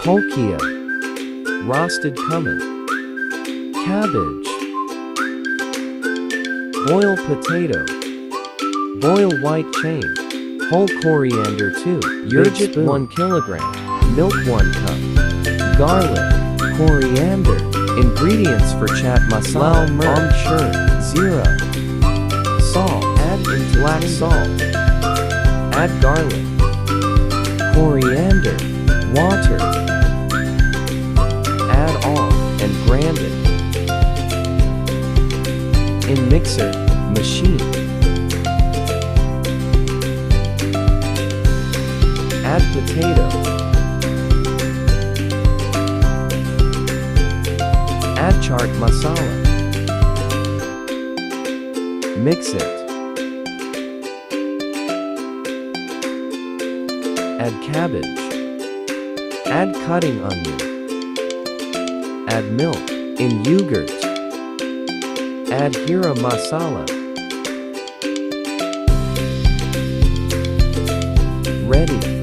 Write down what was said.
Polkia, roasted cumin, cabbage, boil potato, boil white chain, whole coriander 2, urgit 1 kilogram, milk 1 cup, garlic, coriander. Ingredients for chaat masala: amchur, zira, salt, add into black salt, add garlic, coriander, water, add all, and grind it. In mixer, machine. Add potato. Add chaat masala. Mix it. Add cabbage. Add cutting onion. Add milk. In yogurt, add Hira masala. Ready.